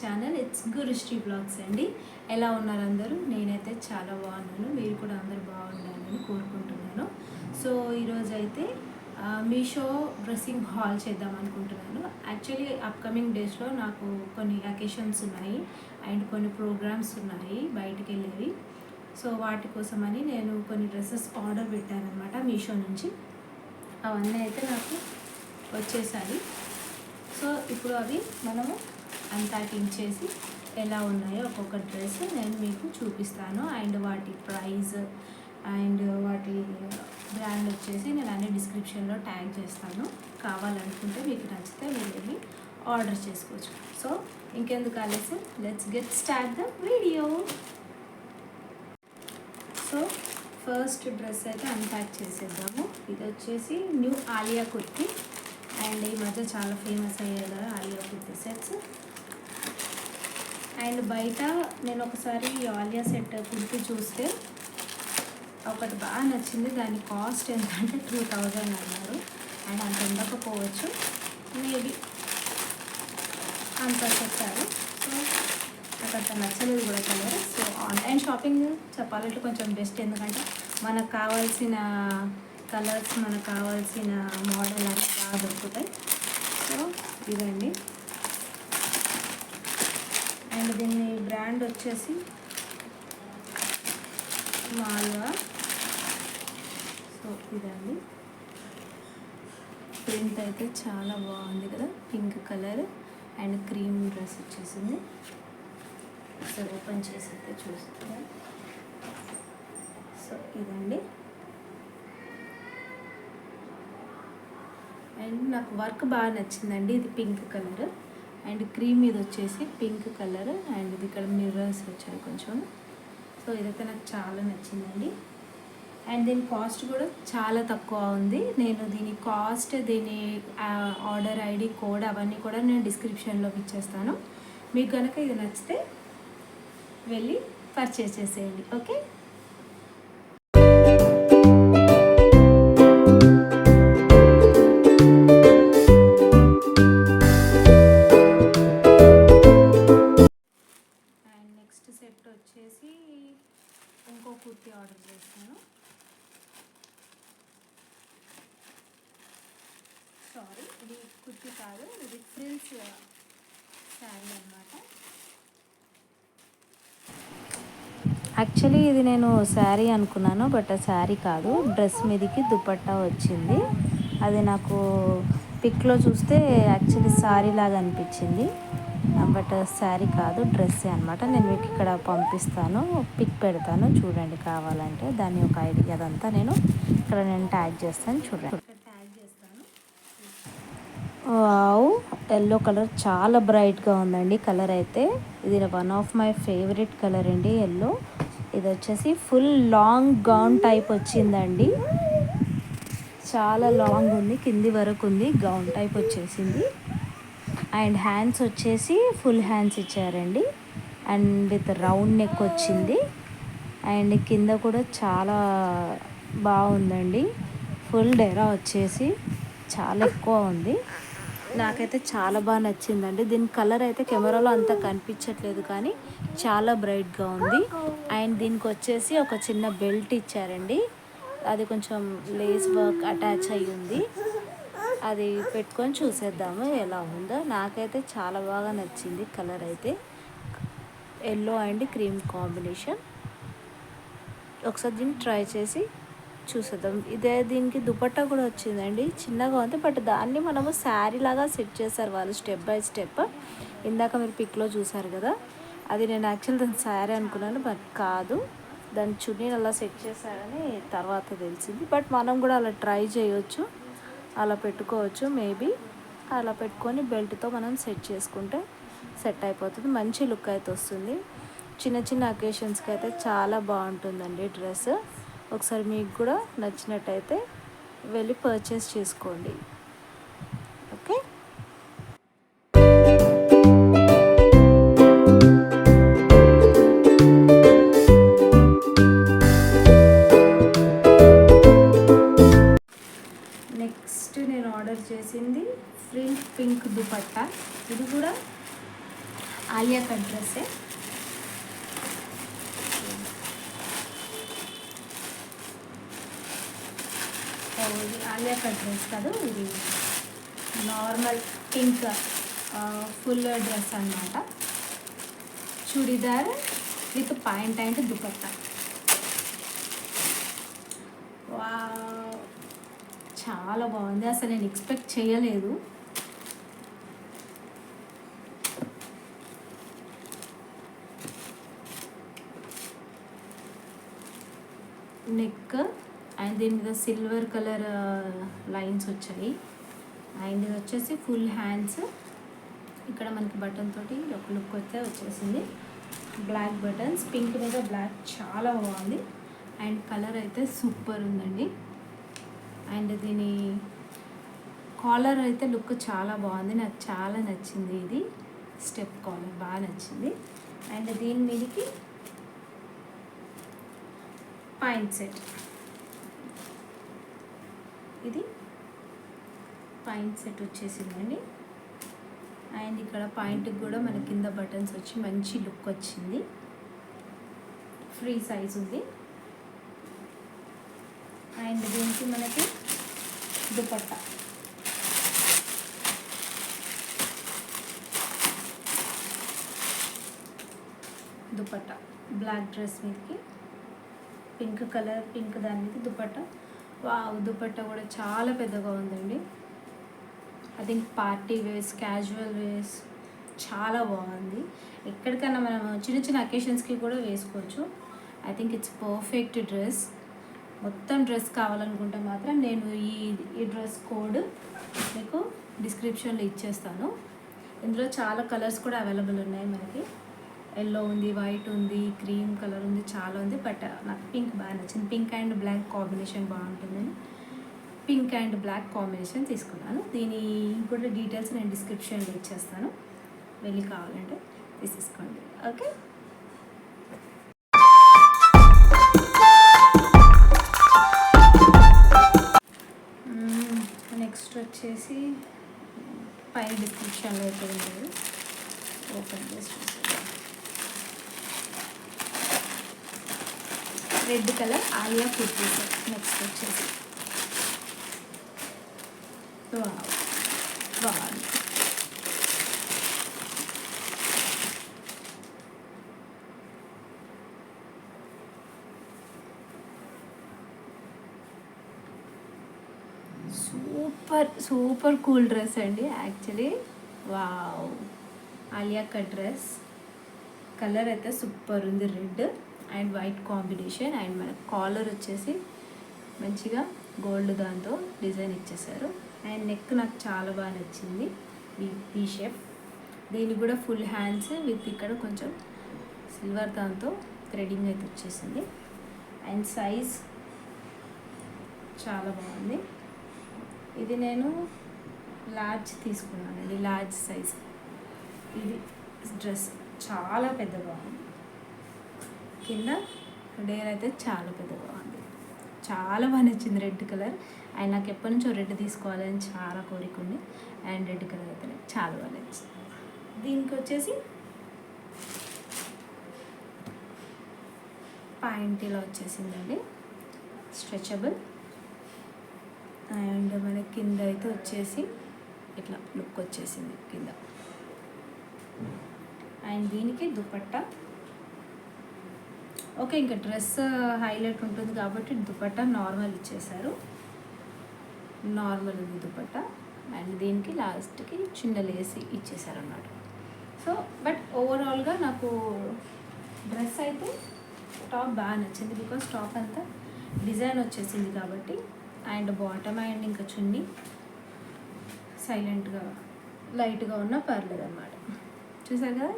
Channel. It's గురుశ్రీ blogs అండి. ఎలా ఉన్నారు అందరూ? నేనైతే చాలా బాగున్నాను. మీరు కూడా అందరూ బాగుండాలని కోరుకుంటున్నాను. సో ఈరోజు అయితే మీషో డ్రెస్సింగ్ హాల్ చేద్దాం అనుకుంటున్నాను. యాక్చువల్లీ అప్కమింగ్ డేస్లో నాకు కొన్ని అకేషన్స్ ఉన్నాయి అండ్ కొన్ని ప్రోగ్రామ్స్ ఉన్నాయి బయటికి వెళ్ళేవి. సో వాటి కోసమని నేను కొన్ని డ్రెస్సెస్ ఆర్డర్ పెట్టాను అనమాట మీషో నుంచి. అవన్నీ అయితే నాకు వచ్చేసాయి. సో ఇప్పుడు అవి మనము అన్ప్యాకింగ్ చేసి ఎలా ఉన్నాయో ఒక్కొక్క డ్రెస్ నేను మీకు చూపిస్తాను. అండ్ వాటి ప్రైస్ అండ్ వాటి బ్రాండ్ వచ్చేసి నేను అన్ని డిస్క్రిప్షన్లో ట్యాగ్ చేస్తాను. కావాలనుకుంటే మీకు నచ్చితే మీరు వెళ్ళి ఆర్డర్ చేసుకోవచ్చు. సో ఇంకెందుకు ఆలస్యం, let's get start the video. So first dress అయితే అన్ప్యాక్ చేసేద్దాము. ఇది వచ్చేసి న్యూ ఆలియా కుర్తీ. అండ్ ఈ మధ్య చాలా ఫేమస్ అయ్యాయి కదా ఆలియా కుర్తీ సెట్స్. అండ్ బయట నేను ఒకసారి ఆలియా సెట్ కుర్తీ చూస్తే ఒకటి బాగా నచ్చింది. దాని కాస్ట్ ఎంతంటే 2000 అన్నారు. అండ్ అంత ఉండకపోవచ్చు, మేబీ అంత చెప్పారు. సో నాకు అంత నచ్చలేదు కూడా కలర్. సో ఆన్లైన్ షాపింగ్ చెప్పాలంటే కొంచెం బెస్ట్, ఎందుకంటే మనకు కావాల్సిన కలర్స్ మనకు కావాల్సిన మోడల్ అన్నీ బాగా దొరుకుతాయి. సో ఇదండి. అండ్ దీని బ్రాండ్ వచ్చేసి మాల్వా. సో ఇదండి. ప్రింట్ అయితే చాలా బాగుంది కదా, pink colour and cream dress వచ్చేసింది. సో ఓపెన్ చేసి అయితే చూస్తాను. సో ఇదండి. అండ్ నాకు వర్క్ బాగా నచ్చిందండి. ఇది పింక్ కలర్ అండ్ క్రీమ్ ఇది వచ్చేసి పింక్ కలర్. అండ్ ఇది ఇక్కడ మిర్రర్స్ వచ్చాయి కొంచెం. సో ఇదైతే నాకు చాలా నచ్చిందండి. అండ్ దీని కాస్ట్ కూడా చాలా తక్కువ ఉంది. నేను దీని కాస్ట్, దీని ఆర్డర్ ఐడి, కోడ్ అవన్నీ కూడా నేను డిస్క్రిప్షన్లో ఇచ్చేస్తాను. మీకు కనుక ఇది నచ్చితే వెళ్ళి పర్చేస్ చేసేయండి. ఓకే. సెట్ వచ్చేసి ఇంకో కుర్తీ ఆర్డర్ చేస్తాను. సారీ, ఇది కుర్తీ కాదు, ఇది ఫ్రిల్స్ శారీ అన్నమాట. యాక్చువల్లీ ఇది నేను శారీ అనుకున్నాను, బట్ శారీ కాదు, డ్రెస్ మీదకి దుపట్టా వచ్చింది. అది నాకు పిక్లో చూస్తే యాక్చువల్లీ శారీ లాగా అనిపించింది, బట్ శారీ కాదు, డ్రెస్సే అనమాట. నేను మీకు ఇక్కడ పంపిస్తాను, పిక్ పెడతాను చూడండి కావాలంటే. దాని ఒక ఐడియా అదంతా నేను ఇక్కడ ట్యాగ్ చేస్తాను చూడండి. వావ్, ఎల్లో కలర్ చాలా బ్రైట్గా ఉందండి. కలర్ అయితే ఇది one of my favourite colour అండి, ఎల్లో. ఇది వచ్చేసి ఫుల్ లాంగ్ గౌన్ టైప్ వచ్చిందండి. చాలా లాంగ్ ఉంది, కింది వరకు ఉంది, గౌన్ టైప్ వచ్చేసింది. అండ్ హ్యాండ్స్ వచ్చేసి ఫుల్ హ్యాండ్స్ ఇచ్చారండి. అండ్ విత్ రౌండ్ నెక్ వచ్చింది. అండ్ కింద కూడా చాలా బాగుందండి. ఫుల్ డెరా వచ్చేసి చాలా ఎక్కువ ఉంది. నాకైతే చాలా బాగా నచ్చిందండి. దీని కలర్ అయితే కెమెరాలో అంతా కనిపించట్లేదు, కానీ చాలా బ్రైట్గా ఉంది. అండ్ దీనికి వచ్చేసి ఒక చిన్న బెల్ట్ ఇచ్చారండి. అది కొంచెం లేస్ వర్క్ అటాచ్ అయ్యి ఉంది. అది పెట్టుకొని చూసేద్దాము ఎలా ఉందో. నాకైతే చాలా బాగా నచ్చింది కలర్ అయితే. Yellow and cream combination. ఒకసారి దీన్ని ట్రై చేసి చూసేద్దాం. ఇదే దీనికి దుపట్టా కూడా వచ్చిందండి, చిన్నగా ఉంది, బట్ దాన్ని మనము శారీ లాగా సెట్ చేశారు వాళ్ళు స్టెప్ బై స్టెప్. ఇందాక మీరు పిక్లో చూసారు కదా, అది నేను యాక్చువల్ దాని శారీ అనుకున్నాను, బట్ కాదు, దాని చున్నీని అలా సెట్ చేశారని తర్వాత తెలిసింది. బట్ మనం కూడా అలా ట్రై చేయొచ్చు, అలా పెట్టుకోవచ్చు. మేబీ అలా పెట్టుకొని బెల్ట్తో మనం సెట్ చేసుకుంటే సెట్ అయిపోతుంది, మంచి లుక్ అయితే వస్తుంది. చిన్న చిన్న అకేషన్స్కి అయితే చాలా బాగుంటుందండి డ్రెస్. ఒకసారి మీకు కూడా నచ్చినట్టయితే వెళ్ళి పర్చేస్ చేసుకోండి. ఓకే. నెక్స్ట్ నేను ఆర్డర్ చేసింది ఫ్రిల్ పింక్ దుపట్టా. ఇది కూడా ఆలియా కట్ డ్రెస్సే. ఇది ఆలియా కట్ డ్రెస్ కాదు, ఇది నార్మల్ పింక్ ఫుల్ డ్రెస్ అన్నమాట. Churidar with point and dupatta. Wow, చాలా బాగుంది. అసలు నేను ఎక్స్పెక్ట్ చేయలేదు. నెక్ అండ్ దీని మీద సిల్వర్ కలర్ లైన్స్ వచ్చాయి. అండ్ ఇది వచ్చేసి ఫుల్ హ్యాండ్స్. ఇక్కడ మనకి బటన్ తోటి ఒక లుక్ అయితే వచ్చేసింది. బ్లాక్ బటన్స్, పింక్ మీద బ్లాక్, చాలా బాగుంది. అండ్ కలర్ అయితే సూపర్ ఉందండి. అండ్ దీని కాలర్ అయితే లుక్ చాలా బాగుంది, నాకు చాలా నచ్చింది. ఇది స్టెప్ కాలర్ బాగా నచ్చింది. అండ్ దీని మీదకి పాయింట్ సెట్, ఇది పాయింట్ సెట్ వచ్చేసిందండి. అండ్ ఇక్కడ పాయింట్కి కూడా మన కింద బటన్స్ వచ్చి మంచి లుక్ వచ్చింది. ఫ్రీ సైజ్ ఉంది. అండ్ దీనికి మనకి దుపట్టా, దుపట్టా బ్లాక్ డ్రెస్ మీదకి పింక్ కలర్, పింక్ దాని మీద దుపట్టా. వావ్, దుపట్టా కూడా చాలా పెద్దగా ఉందండి. I think party wears, casual wears చాలా బాగుంది. ఎక్కడికైనా మనం చిన్న చిన్న అకేషన్స్కి కూడా వేసుకోవచ్చు. I think it's perfect dress. మొత్తం డ్రెస్ కావాలనుకుంటే మాత్రం నేను ఈ డ్రెస్ కోడ్ మీకు డిస్క్రిప్షన్లో ఇచ్చేస్తాను. ఇందులో చాలా కలర్స్ కూడా అవైలబుల్ ఉన్నాయి మనకి. ఎల్లో ఉంది, వైట్ ఉంది, క్రీమ్ కలర్ ఉంది, చాలా ఉంది. బట్ నాకు పింక్ బాగా నచ్చింది. పింక్ అండ్ బ్లాక్ కాంబినేషన్ బాగుంటుందని పింక్ అండ్ బ్లాక్ కాంబినేషన్ తీసుకున్నాను. దీని కూడా డీటెయిల్స్ నేను డిస్క్రిప్షన్లో ఇచ్చేస్తాను, వెళ్ళి కావాలంటే తీసేసుకోండి. ఓకే, నెక్స్ట్ వచ్చేసి పైన డిస్క్రిప్షన్లో అయితే ఉంది, ఓపెన్ చేసి red colour Alia kurti set. Next వచ్చేసి బాగుంది. సూపర్ కూల్ డ్రెస్ అండి actually. Wow, Alia cut dress. Colour అయితే సూపర్ ఉంది, red and white combination. And మన కాలర్ వచ్చేసి మంచిగా గోల్డ్ దాంతో డిజైన్ ఇచ్చేసారు. అండ్ నెక్ నాకు చాలా బాగా నచ్చింది, ఈ షేప్. దీనికి కూడా ఫుల్ హ్యాండ్స్ విత్ ఇక్కడ కొంచెం సిల్వర్ దాంతో థ్రెడింగ్ అయితే వచ్చేసింది. అండ్ సైజ్ చాలా బాగుంది. ఇది నేను లార్జ్ తీసుకున్నానండి, లార్జ్ సైజ్. ఇది డ్రెస్ చాలా పెద్దగా ఉంది. కింద డేర్ అయితే చాలా పెద్దగా ఉంది, చాలా బాగా నచ్చింది రెడ్ కలర్. అండ్ నాకు ఎప్పటి నుంచో రెడ్ తీసుకోవాలని చాలా కోరిక ఉంది. అండ్ రెడ్ కలర్ అయితే నాకు చాలా బాగా నచ్చింది. దీనికి వచ్చేసి పాయింట్ ఇలా వచ్చేసిందండి, స్ట్రెచబుల్. అండ్ మన కింద అయితే వచ్చేసి ఇట్లా లుక్ వచ్చేసింది కింద. అండ్ దీనికి దుపట్టా. ఓకే, ఇంకా డ్రెస్ హైలైట్ ఉంటుంది కాబట్టి దుపట్టా నార్మల్ ఇచ్చేసారు, నార్మల్ ఉంది దుపట్టా. అండ్ దీనికి లాస్ట్కి చిన్న లేసి ఇచ్చేసారు అన్నమాట. సో బట్ ఓవరాల్గా నాకు డ్రెస్ అయితే టాప్ బాగా నచ్చింది, బికాస్ టాప్ అంతా డిజైన్ వచ్చేసింది కాబట్టి. అండ్ బాటమ్ అండ్ ఇంకా చున్నీ సైలెంట్గా లైట్గా ఉన్నా పర్లేదు అన్నమాట. చూసారు కదా,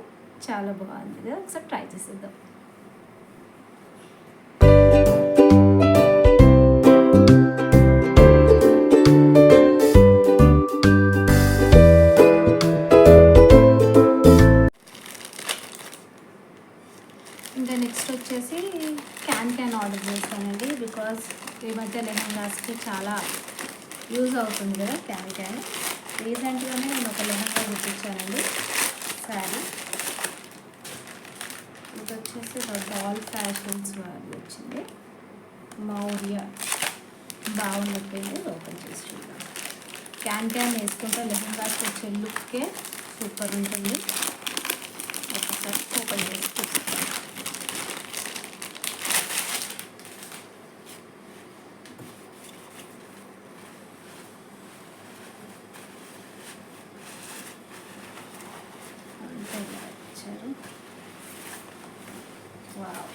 చాలా బాగుంది కదా, ఒకసారి ట్రై చేసేద్దాం. ఇంకా నెక్స్ట్ వచ్చేసి క్యాన్ ఆర్డర్ చేస్తానండి, బికాజ్ ఈ మధ్య లెహంగాస్కి చాలా యూజ్ అవుతుంది కదా క్యాన్. రీసెంట్గానే నేను ఒక లెహంగా చూపించానండి, శారీ. ఇది వచ్చేసి డాల్ ఫ్యాషన్స్ వాళ్ళు వచ్చింది. మౌర్య బాగున్నట్టుంది. ఓపెన్ చేసి చూద్దాం. క్యాన్ వేసుకుంటే లెహంగాస్ వచ్చే లుక్కే సూపర్ ఉంటుంది. ఒకసారి ఓపెన్ చేసి చూస్తాం. అంతా ఇలా ఇచ్చారు. వావ్,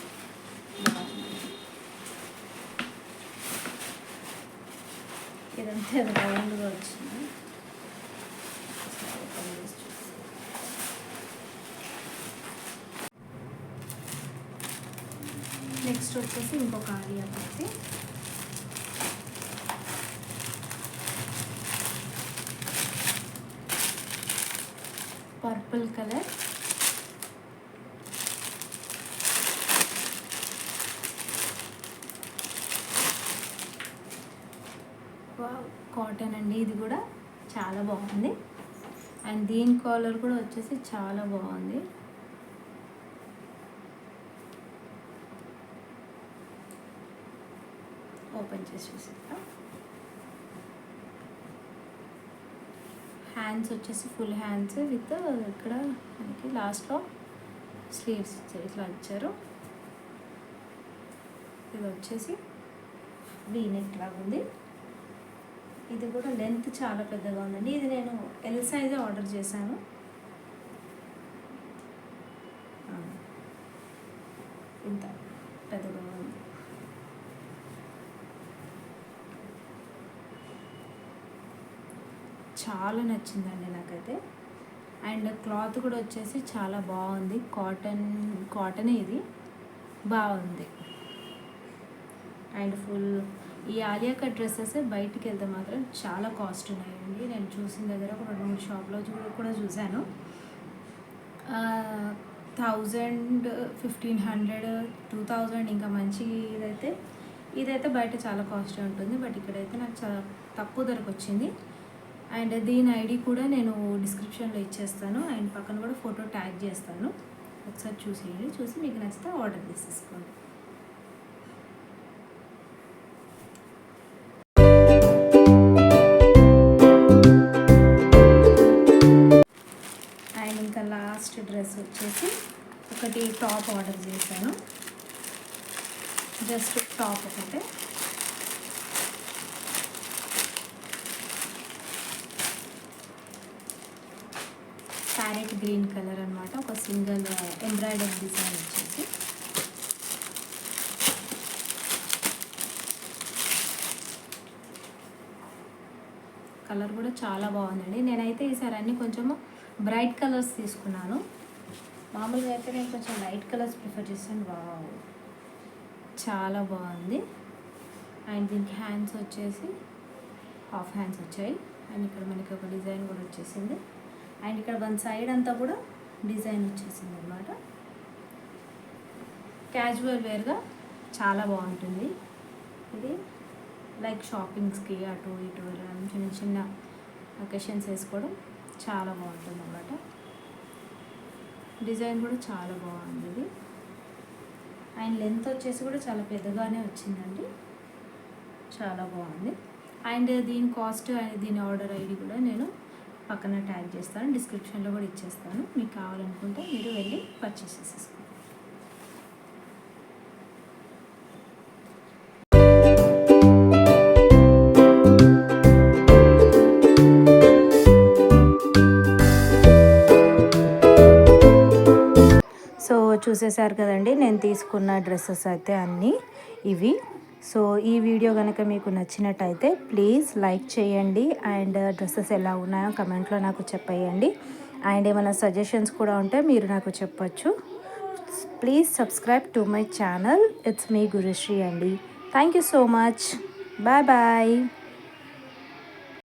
ఇదంతా రౌండ్గా వచ్చింది. నెక్స్ట్ వచ్చేసి ఇంకొక ఆలియా కట్టి. పర్పుల్ కలర్, కాటన్ అండి. ఇది కూడా చాలా బాగుంది. అండ్ దీని కాలర్ కూడా వచ్చేసి చాలా బాగుంది. ఓపెన్ చేసి చూసిద్దాం. హ్యాండ్స్ వచ్చేసి ఫుల్ హ్యాండ్స్ విత్ ఇక్కడ మనకి లాస్ట్లో స్లీవ్స్ ఇట్లా ఇచ్చారు. ఇది వచ్చేసి వీ నెక్ లాగా ఉంది. ఇది కూడా లెంత్ చాలా పెద్దగా ఉందండి. ఇది నేను ఎల్ సైజే ఆర్డర్ చేశాను. ఇంత పెద్దగా ఉంది. చాలా నచ్చిందండి నాకైతే. అండ్ క్లాత్ కూడా వచ్చేసి చాలా బాగుంది. కాటనే ఇది బాగుంది. అండ్ ఫుల్ ఈ ఆలియా కట్ డ్రెస్సెస్ బయటికి వెళ్తే మాత్రం చాలా కాస్ట్ ఉన్నాయండి. నేను చూసిన దగ్గర ఒక 2-3 షాప్లో కూడా చూశాను. 1000, 1500, 2000 ఇంకా మంచి ఇదైతే బయట చాలా కాస్ట్ ఉంటుంది. బట్ ఇక్కడైతే నాకు చాలా తక్కువ ధరకు వచ్చింది. అండ్ దీని ఐడి కూడా నేను డిస్క్రిప్షన్లో ఇచ్చేస్తాను. అండ్ పక్కన కూడా ఫోటో ట్యాగ్ చేస్తాను. ఒకసారి చూసేయండి. చూసి మీకు నచ్చితే ఆర్డర్ చేసేసుకోండి. అండ్ ఇంకా లాస్ట్ డ్రెస్ వచ్చేసి ఒకటి టాప్ ఆర్డర్ చేశాను. జస్ట్ టాప్ ఒకటే. ప్యారెట్ గ్రీన్ కలర్ అనమాట. ఒక సింగిల్ ఎంబ్రాయిడరీ డిజైన్ వచ్చేసి. కలర్ కూడా చాలా బాగుందండి. నేనైతే ఈసారి అన్నీ కొంచెము బ్రైట్ కలర్స్ తీసుకున్నాను. మామూలుగా అయితే నేను కొంచెం లైట్ కలర్స్ ప్రిఫర్ చేస్తాను. వావ్, చాలా బాగుంది. అండ్ దీనికి హ్యాండ్స్ వచ్చేసి హాఫ్ హ్యాండ్స్ వచ్చాయి. అండ్ ఇక్కడ మనకి ఒక డిజైన్ కూడా వచ్చేసింది. అండ్ ఇక్కడ వన్ సైడ్ అంతా కూడా డిజైన్ వచ్చేసింది అనమాట. క్యాజువల్ వేర్గా చాలా బాగుంటుంది. ఇది లైక్ షాపింగ్స్కి అటు ఇటు చిన్న చిన్న అకేషన్స్ వేసుకోవడం చాలా బాగుంటుంది అన్నమాట. డిజైన్ కూడా చాలా బాగుంది ఇది. అండ్ లెంత్ వచ్చేసి కూడా చాలా పెద్దగానే వచ్చిందండి. చాలా బాగుంది. అండ్ దీని కాస్ట్ అండ్ దీని ఆర్డర్ ఐడి కూడా నేను పక్కన ట్యాగ్ చేస్తాను. డిస్క్రిప్షన్లో కూడా ఇచ్చేస్తాను. మీకు కావాలనుకుంటే మీరు వెళ్ళి పర్చేస్ చేసేసుకోండి. సో చూసేశారు కదండి, నేను తీసుకున్న డ్రెస్సెస్ అయితే అన్నీ ఇవి. సో ఈ వీడియో కనుక మీకు నచ్చినట్టయితే ప్లీజ్ లైక్ చేయండి. అండ్ డ్రెస్సెస్ ఎలా ఉన్నాయో కమెంట్లో నాకు చెప్పేయండి. అండ్ ఏమైనా సజెషన్స్ కూడా ఉంటే మీరు నాకు చెప్పచ్చు. Please subscribe to my channel. It's me Gurushree అండి. Thank you so much. Bye bye.